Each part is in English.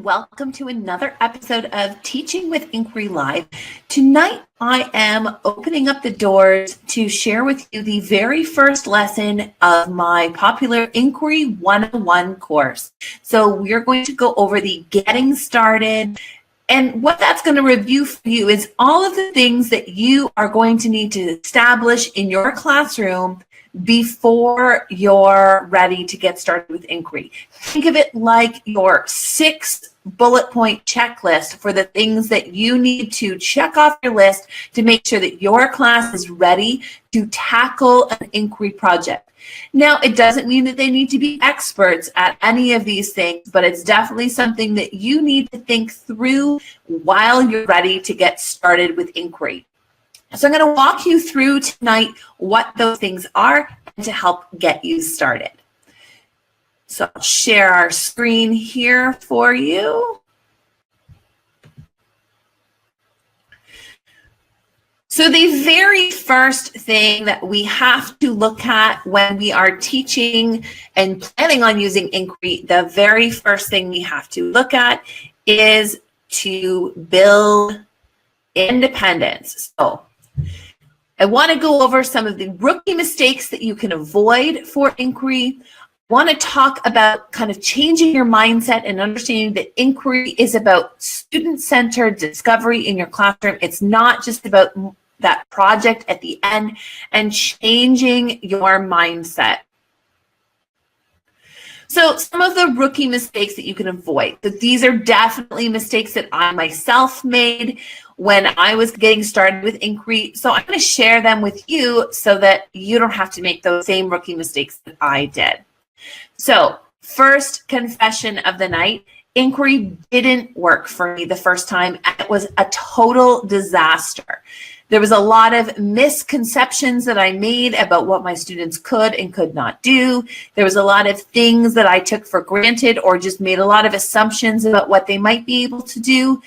welcome to another episode of Teaching with Inquiry Live. Tonight, I am opening up the doors to share with you the very first lesson of my popular Inquiry 101 course. So we're going to go over the getting started, and what that's going to review for you is all of the things that you are going to need to establish in your classroom before you're ready to get started with inquiry. Think of it like your 6 bullet point checklist for the things that you need to check off your list to make sure that your class is ready to tackle an inquiry project. Now, it doesn't mean that they need to be experts at any of these things, but it's definitely something that you need to think through while you're ready to get started with inquiry. So I'm going to walk you through tonight what those things are and to help get you started. So I'll share our screen here for you. So the very first thing that we have to look at when we are teaching and planning on using inquiry, the very first thing we have to look at is to build independence. So I want to go over some of the rookie mistakes that you can avoid for inquiry. I want to talk about kind of changing your mindset and understanding that inquiry is about student-centered discovery in your classroom. It's not just about that project at the end, and changing your mindset. So some of the rookie mistakes that you can avoid. So these are definitely mistakes that I myself made when I was getting started with inquiry. So I'm going to share them with you so that you don't have to make those same rookie mistakes that I did. So first confession of the night, inquiry didn't work for me the first time. It was a total disaster. There was a lot of misconceptions that I made about what my students could and could not do. There was a lot of things that I took for granted or just made a lot of assumptions about what they might be able to do.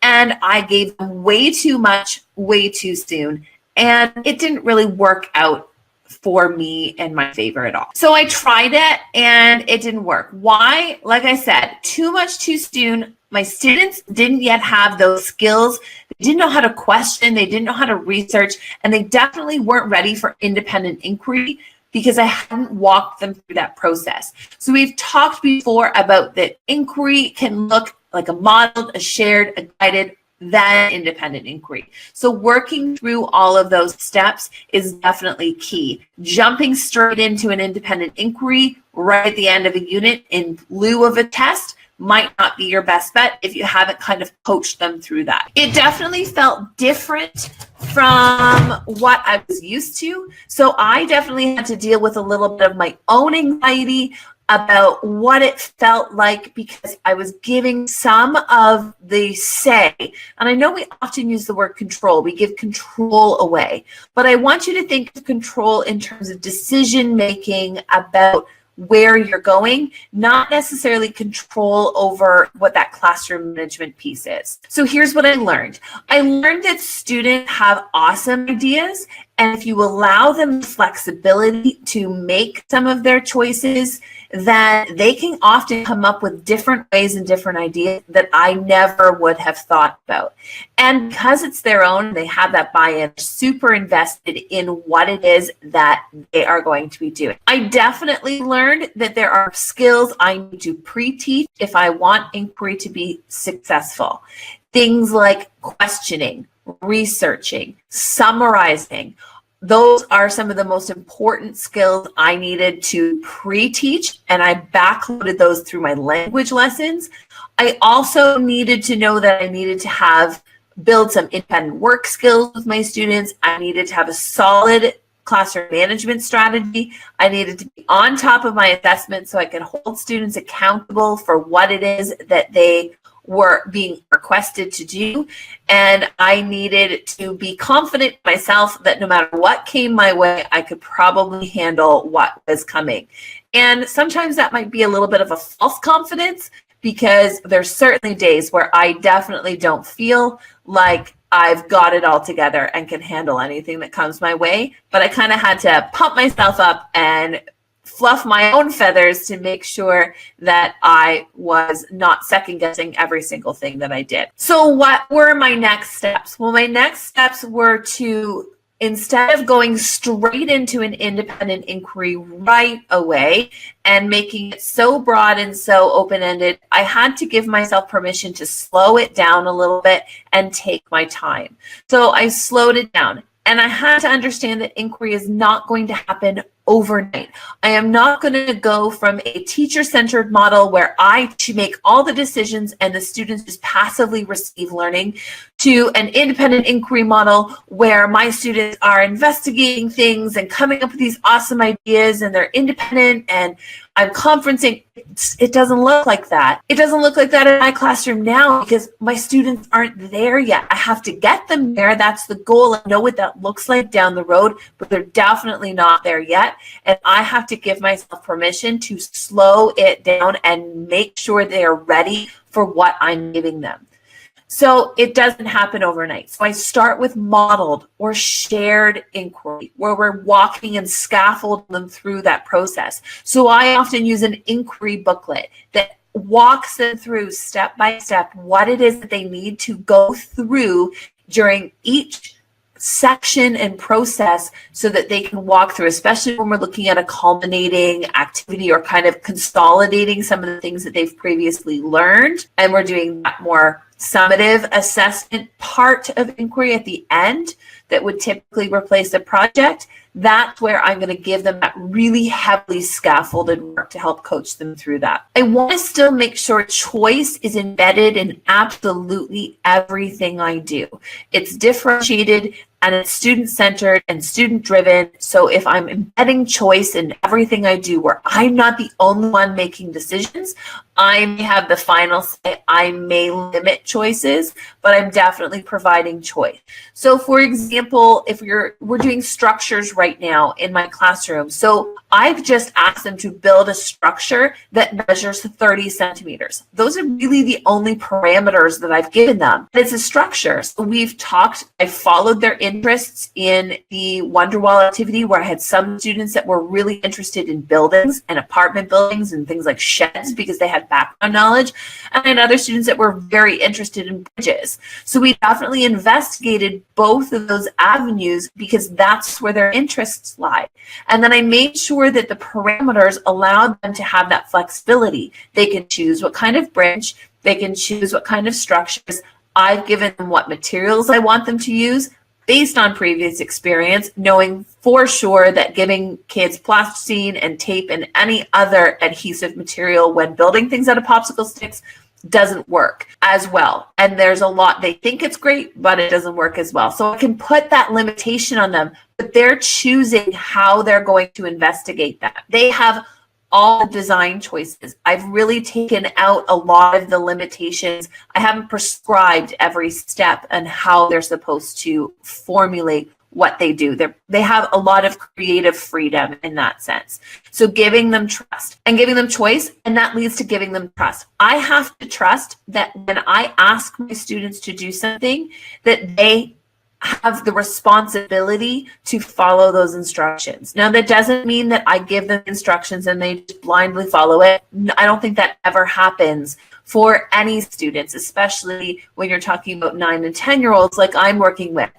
And I gave them way too much, way too soon. And it didn't really work out for me in my favor at all. So I tried it and it didn't work. Why? Like I said, too much too soon. My students didn't yet have those skills. They didn't know how to question. They didn't know how to research. And they definitely weren't ready for independent inquiry because I hadn't walked them through that process. So we've talked before about that inquiry can look like a modeled, a shared, a guided, then independent inquiry. So working through all of those steps is definitely key. Jumping straight into an independent inquiry right at the end of a unit in lieu of a test might not be your best bet if you haven't kind of coached them through that. It definitely felt different from what I was used to. So I definitely had to deal with a little bit of my own anxiety about what it felt like because I was giving some of the say. And I know we often use the word control. We give control away. But I want you to think of control in terms of decision making about where you're going, not necessarily control over what that classroom management piece is. So here's what I learned. I learned that students have awesome ideas, and if you allow them flexibility to make some of their choices, then they can often come up with different ways and different ideas that I never would have thought about. And because it's their own, they have that buy-in, super invested in what it is that they are going to be doing. I definitely learned that there are skills I need to pre-teach if I want inquiry to be successful. Things like questioning, researching, summarizing. Those are some of the most important skills I needed to pre-teach, and I backloaded those through my language lessons. I also needed to know that I needed to build some independent work skills with my students. I needed to have a solid classroom management strategy. I needed to be on top of my assessment so I could hold students accountable for what it is that they were being requested to do. And I needed to be confident myself that no matter what came my way, I could probably handle what was coming. And sometimes that might be a little bit of a false confidence because there's certainly days where I definitely don't feel like I've got it all together and can handle anything that comes my way. But I kind of had to pump myself up and fluff my own feathers to make sure that I was not second guessing every single thing that I did. So what were my next steps? Well, my next steps were to, instead of going straight into an independent inquiry right away and making it so broad and so open-ended, I had to give myself permission to slow it down a little bit and take my time. So I slowed it down. And I had to understand that inquiry is not going to happen overnight. I am not going to go from a teacher-centered model where I make all the decisions and the students just passively receive learning to an independent inquiry model where my students are investigating things and coming up with these awesome ideas and they're independent and I'm conferencing. It doesn't look like that. It doesn't look like that in my classroom now because my students aren't there yet. I have to get them there. That's the goal. I know what that looks like down the road, but they're definitely not there yet. And I have to give myself permission to slow it down and make sure they're ready for what I'm giving them. So it doesn't happen overnight. So I start with modeled or shared inquiry where we're walking and scaffolding them through that process. So I often use an inquiry booklet that walks them through step by step what it is that they need to go through during each section and process so that they can walk through, especially when we're looking at a culminating activity or kind of consolidating some of the things that they've previously learned. And we're doing that more summative assessment part of inquiry at the end that would typically replace a project. That's where I'm going to give them that really heavily scaffolded work to help coach them through that. I want to still make sure choice is embedded in absolutely everything I do. It's differentiated and it's student-centered and student-driven. So if I'm embedding choice in everything I do, where I'm not the only one making decisions, I may have the final say. I may limit choices, but I'm definitely providing choice. So for example, if we're doing structures right now in my classroom, so I've just asked them to build a structure that measures 30 centimeters. Those are really the only parameters that I've given them. It's a structure. So we've talked, I followed their interests in the Wonderwall activity where I had some students that were really interested in buildings and apartment buildings and things like sheds because they had background knowledge, and I had other students that were very interested in bridges. So we definitely investigated both of those avenues because that's where their interests lie. And then I made sure that the parameters allowed them to have that flexibility. They can choose what kind of bridge, they can choose what kind of structures. I've given them what materials I want them to use based on previous experience, knowing for sure that giving kids plasticine and tape and any other adhesive material when building things out of popsicle sticks doesn't work as well. And there's a lot, they think it's great, but it doesn't work as well. So I can put that limitation on them, but they're choosing how they're going to investigate that. They have all the design choices. I've really taken out a lot of the limitations. I haven't prescribed every step and how they're supposed to formulate what they do. They have a lot of creative freedom in that sense. So giving them trust and giving them choice, and that leads to giving them trust. I have to trust that when I ask my students to do something, that they have the responsibility to follow those instructions. Now, that doesn't mean that I give them instructions and they just blindly follow it. I don't think that ever happens for any students, especially when you're talking about 9 and 10-year-olds like I'm working with.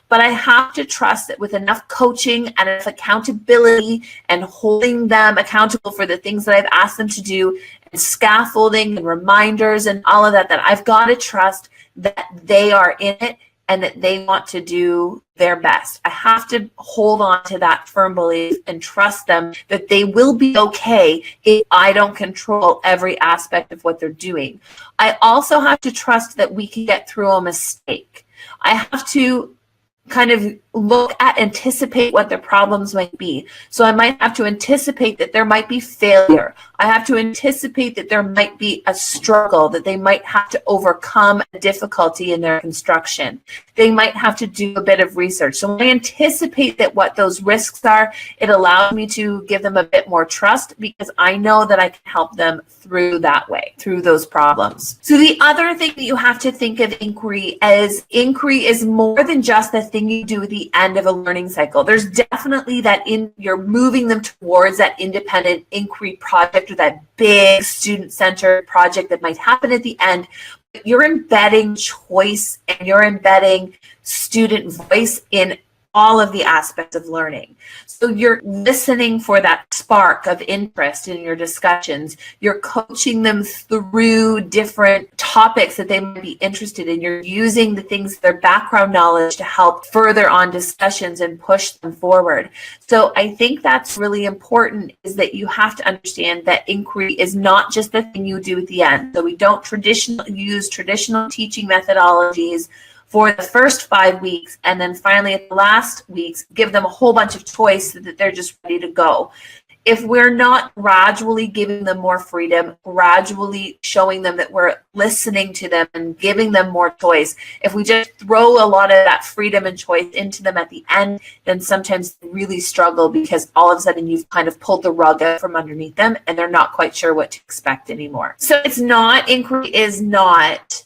But I have to trust that with enough coaching and enough accountability and holding them accountable for the things that I've asked them to do and scaffolding and reminders and all of that, that I've got to trust that they are in it and that they want to do their best. I have to hold on to that firm belief and trust them that they will be okay if I don't control every aspect of what they're doing. I also have to trust that we can get through a mistake. I have to kind of anticipate what their problems might be. So I might have to anticipate that there might be failure. I have to anticipate that there might be a struggle, that they might have to overcome a difficulty in their construction. They might have to do a bit of research. So when I anticipate that what those risks are, it allows me to give them a bit more trust because I know that I can help them through that way, through those problems. So the other thing that you have to think of inquiry is more than just the thing you do at the the end of a learning cycle. There's definitely that you're moving them towards that independent inquiry project or that big student-centered project that might happen at the end. But you're embedding choice and you're embedding student voice in all of the aspects of learning. So you're listening for that spark of interest in your discussions. You're coaching them through different topics that they might be interested in. You're using the things, their background knowledge, to help further on discussions and push them forward. So I think that's really important, is that you have to understand that inquiry is not just the thing you do at the end. So we don't use traditional teaching methodologies for the first 5 weeks, and then finally at the last weeks, give them a whole bunch of choice so that they're just ready to go. If we're not gradually giving them more freedom, gradually showing them that we're listening to them and giving them more choice, if we just throw a lot of that freedom and choice into them at the end, then sometimes they really struggle, because all of a sudden you've kind of pulled the rug out from underneath them and they're not quite sure what to expect anymore. So inquiry is not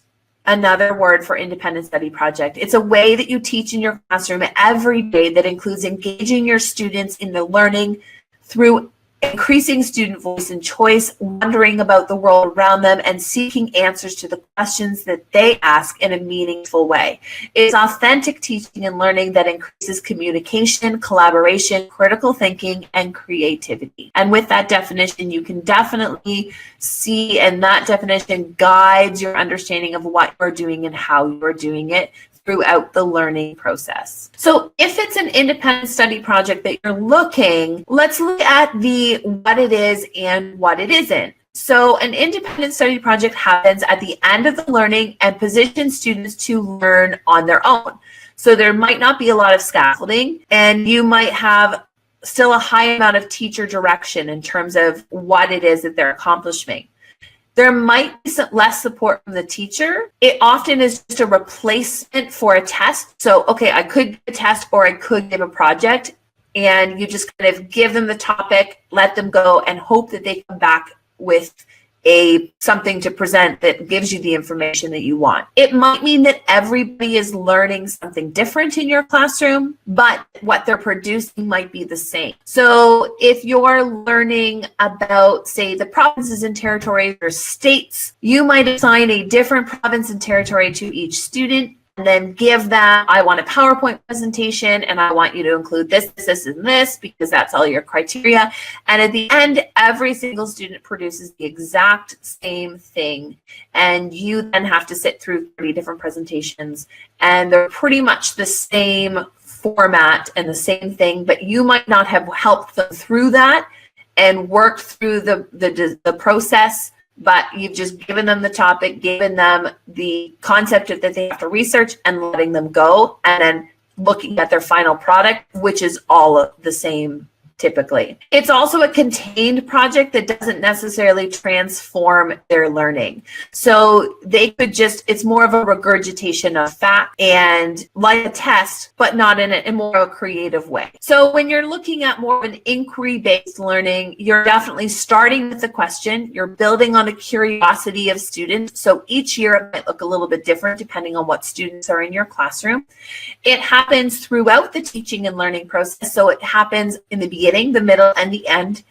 another word for independent study project. It's a way that you teach in your classroom every day that includes engaging your students in the learning through increasing student voice and choice, wondering about the world around them, and seeking answers to the questions that they ask in a meaningful way. It's authentic teaching and learning that increases communication, collaboration, critical thinking, and creativity. And with that definition, you can definitely see, and that definition guides your understanding of what you're doing and how you're doing it throughout the learning process. So if it's an independent study project that you're let's look at what it is and what it isn't. So an independent study project happens at the end of the learning and positions students to learn on their own. So there might not be a lot of scaffolding, and you might have still a high amount of teacher direction in terms of what it is that they're accomplishing. There might be some less support from the teacher. It often is just a replacement for a test. So, okay, I could give a test or I could give a project, and you just kind of give them the topic, let them go, and hope that they come back with something to present that gives you the information that you want. It might mean that everybody is learning something different in your classroom, but what they're producing might be the same. So if you're learning about, say, the provinces and territories or states, you might assign a different province and territory to each student, and then give them, I want a PowerPoint presentation, and I want you to include this, this, and this, because that's all your criteria. And at the end, every single student produces the exact same thing. And you then have to sit through 30 different presentations, and they're pretty much the same format and the same thing, but you might not have helped them through that and worked through the process, but you've just given them the topic, given them the concept that they have to research, and letting them go, and then looking at their final product, which is all the same typically. It's also a contained project that doesn't necessarily transform their learning. So they could it's more of a regurgitation of fact, and like a test, but not in more of a creative way. So when you're looking at more of an inquiry-based learning, you're definitely starting with the question, you're building on the curiosity of students. So each year it might look a little bit different depending on what students are in your classroom. It happens throughout the teaching and learning process. So it happens in the beginning, the middle, and the end.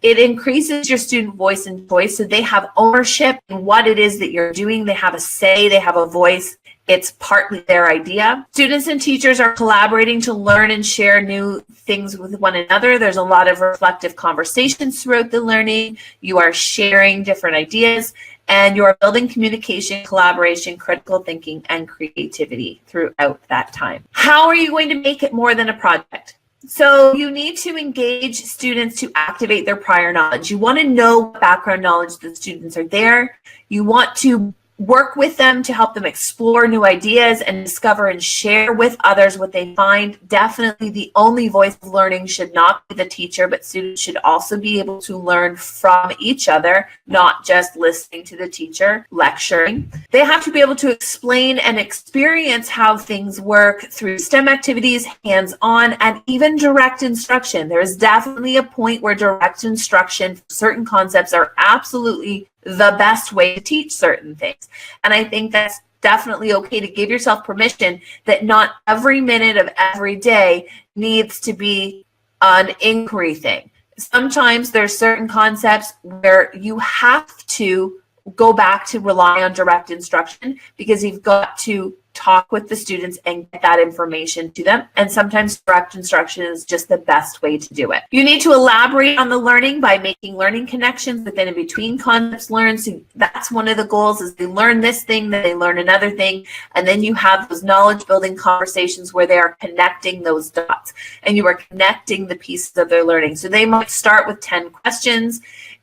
It increases your student voice and choice, so they have ownership in what it is that you're doing. They have a say, they have a voice. It's partly their idea. Students and teachers are collaborating to learn and share new things with one another. There's a lot of reflective conversations throughout the learning. You are sharing different ideas, and you are building communication, collaboration, critical thinking, and creativity throughout that time. How are you going to make it more than a project? So you need to engage students to activate their prior knowledge. You want to know what background knowledge the students are there. You want to work with them to help them explore new ideas and discover and share with others what they find. Definitely the only voice of learning should not be the teacher, but students should also be able to learn from each other, not just listening to the teacher lecturing. They have to be able to explain and experience how things work through STEM activities, hands-on, and even direct instruction. There is definitely a point where direct instruction for certain concepts are absolutely the best way to teach certain things. And I think that's definitely okay to give yourself permission that not every minute of every day needs to be an inquiry thing. Sometimes there's certain concepts where you have to go back to rely on direct instruction because you've got to talk with the students and get that information to them. And sometimes direct instruction is just the best way to do it. You need to elaborate on the learning by making learning connections within and between concepts learned. So that's one of the goals, is they learn this thing, then they learn another thing. And then you have those knowledge building conversations where they are connecting those dots and you are connecting the pieces of their learning. So they might start with 10 questions,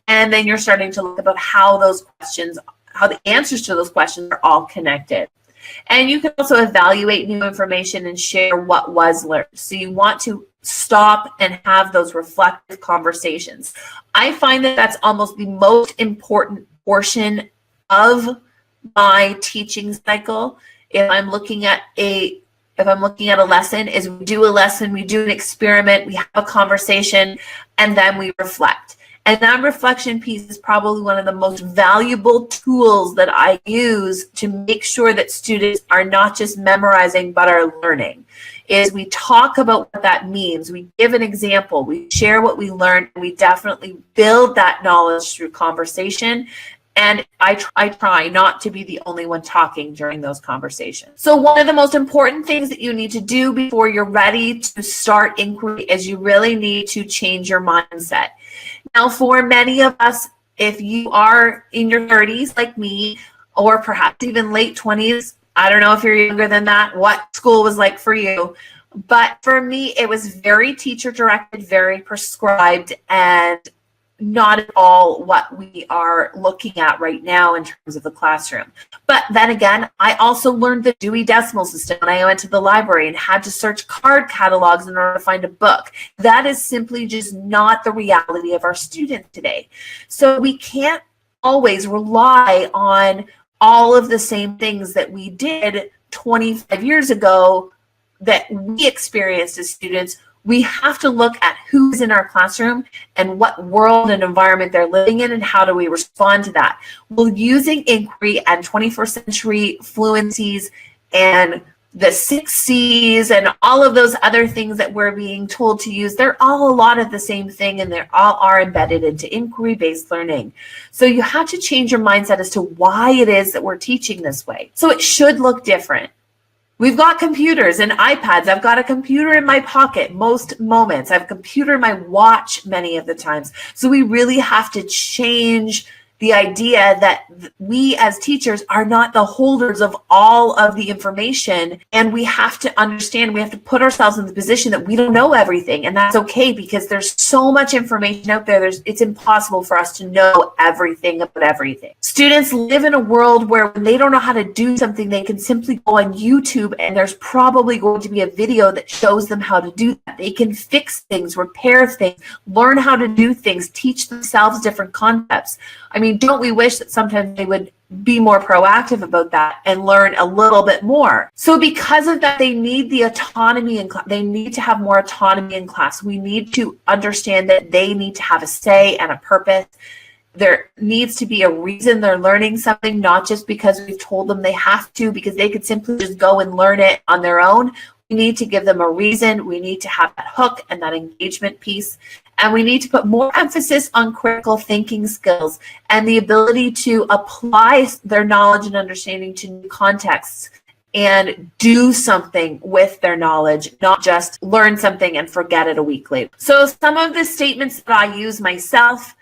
and then you're starting to look about how those questions, how the answers to those questions are all connected. And you can also evaluate new information and share what was learned. So you want to stop and have those reflective conversations. I find that that's almost the most important portion of my teaching cycle. If I'm looking at a lesson, is we do a lesson, we do an experiment, we have a conversation, and then we reflect. And that reflection piece is probably one of the most valuable tools that I use to make sure that students are not just memorizing, but are learning. Is we talk about what that means. We give an example. We share what we learned. And we definitely build that knowledge through conversation. And I try not to be the only one talking during those conversations. So one of the most important things that you need to do before you're ready to start inquiry is you really need to change your mindset. Now, for many of us, if you are in your 30s like me, or perhaps even late 20s, I don't know if you're younger than that, what school was like for you. But for me, it was very teacher directed, very prescribed, and not at all what we are looking at right now in terms of the classroom. But then again, I also learned the Dewey Decimal System when I went to the library and had to search card catalogs in order to find a book. That is simply just not the reality of our students today. So we can't always rely on all of the same things that we did 25 years ago that we experienced as students. We have to look at who's in our classroom and what world and environment they're living in and how do we respond to that. Well, using inquiry and 21st century fluencies and the 6 C's and all of those other things that we're being told to use, they're all a lot of the same thing, and they all are embedded into inquiry-based learning. So you have to change your mindset as to why it is that we're teaching this way. So it should look different. We've got computers and iPads. I've got a computer in my pocket most moments. I have a computer in my watch many of the times. So we really have to change the idea that we as teachers are not the holders of all of the information, and we have to understand, we have to put ourselves in the position that we don't know everything, and that's okay because there's so much information out there. It's impossible for us to know everything about everything. Students live in a world where when they don't know how to do something, they can simply go on YouTube and there's probably going to be a video that shows them how to do that. They can fix things, repair things, learn how to do things, teach themselves different concepts. I mean, don't we wish that sometimes they would be more proactive about that and learn a little bit more? So because of that, they need the autonomy in class. They need to have more autonomy in class. We need to understand that they need to have a say and a purpose. There needs to be a reason they're learning something, not just because we've told them they have to, because they could simply just go and learn it on their own. We need to give them a reason. We need to have that hook and that engagement piece. And we need to put more emphasis on critical thinking skills and the ability to apply their knowledge and understanding to new contexts and do something with their knowledge, not just learn something and forget it a week later. So some of the statements that I use myself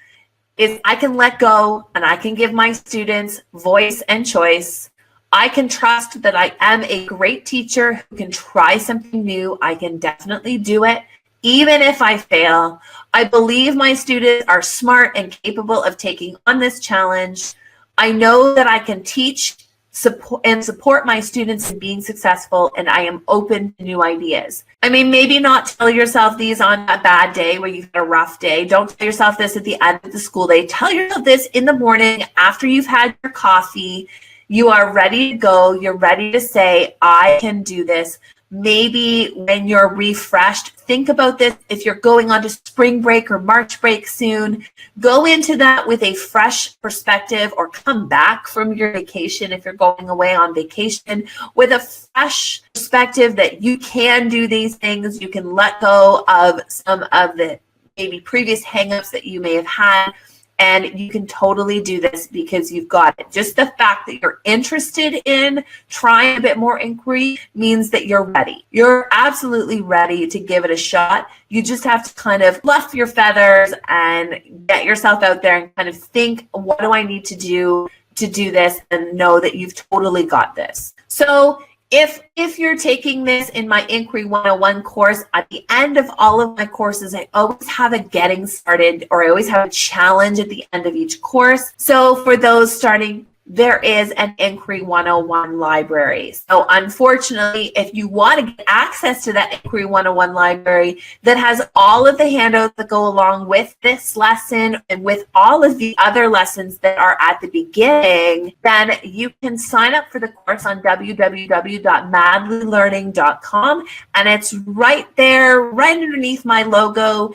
is I can let go and I can give my students voice and choice. I can trust that I am a great teacher who can try something new. I can definitely do it, even if I fail. I believe my students are smart and capable of taking on this challenge. I know that I can teach support my students in being successful, and I am open to new ideas. I mean, maybe not tell yourself these on a bad day where you've had a rough day. Don't tell yourself this at the end of the school day. Tell yourself this in the morning after you've had your coffee. You are ready to go. You're ready to say, I can do this. Maybe when you're refreshed think about this. If you're going on to spring break or March break soon, go into that with a fresh perspective, or come back from your vacation if you're going away on vacation with a fresh perspective that you can do these things. You can let go of some of the maybe previous hangups that you may have had, and you can totally do this because you've got it. Just the fact that you're interested in trying a bit more inquiry means that you're ready. You're absolutely ready to give it a shot. You just have to kind of fluff your feathers and get yourself out there and kind of think, what do I need to do this, and know that you've totally got this. So if you're taking this in my Inquiry 101 course, at the end of all of my courses, I always have a getting started, or I always have a challenge at the end of each course. So for those starting, there is an Inquiry 101 library. So unfortunately, if you want to get access to that Inquiry 101 library that has all of the handouts that go along with this lesson and with all of the other lessons that are at the beginning, then you can sign up for the course on www.madlylearning.com, and it's right there, right underneath my logo,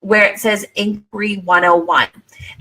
where it says Inquiry 101.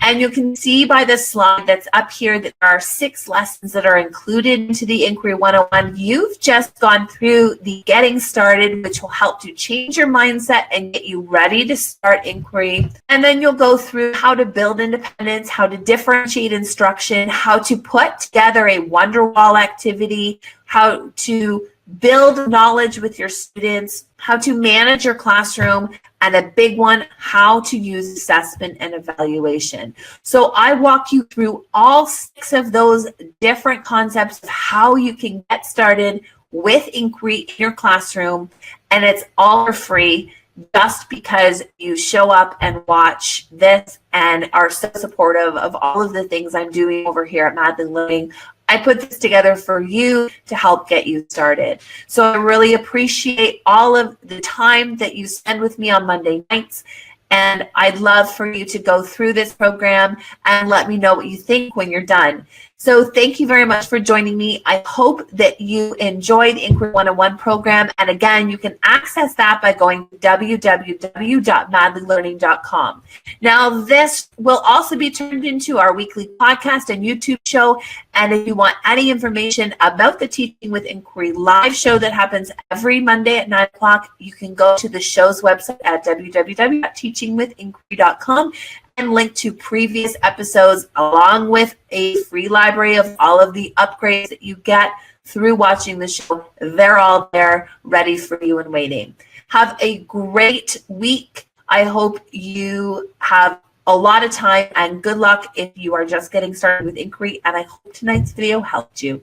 And you can see by the slide that's up here that there are 6 lessons that are included into the Inquiry 101. You've just gone through the Getting Started, which will help to change your mindset and get you ready to start inquiry. And then you'll go through how to build independence, how to differentiate instruction, how to put together a Wonderwall activity, how to build knowledge with your students, how to manage your classroom, and a big one, how to use assessment and evaluation. So I walk you through all 6 of those different concepts of how you can get started with inquiry in your classroom, and it's all for free, just because you show up and watch this and are so supportive of all of the things I'm doing over here at Madly Learning. I put this together for you to help get you started. So I really appreciate all of the time that you spend with me on Monday nights. And I'd love for you to go through this program and let me know what you think when you're done. So thank you very much for joining me. I hope that you enjoyed the Inquiry 101 program. And again, you can access that by going to www.madlylearning.com. Now, this will also be turned into our weekly podcast and YouTube show. And if you want any information about the Teaching with Inquiry live show that happens every Monday at 9 o'clock, you can go to the show's website at www.teachingwithinquiry.com and link to previous episodes, along with a free library of all of the upgrades that you get through watching the show. They're all there, ready for you and waiting. Have a great week. I hope you have a lot of time, and good luck if you are just getting started with inquiry. And I hope tonight's video helped you.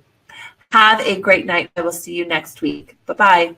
Have a great night. I will see you next week. Bye-bye.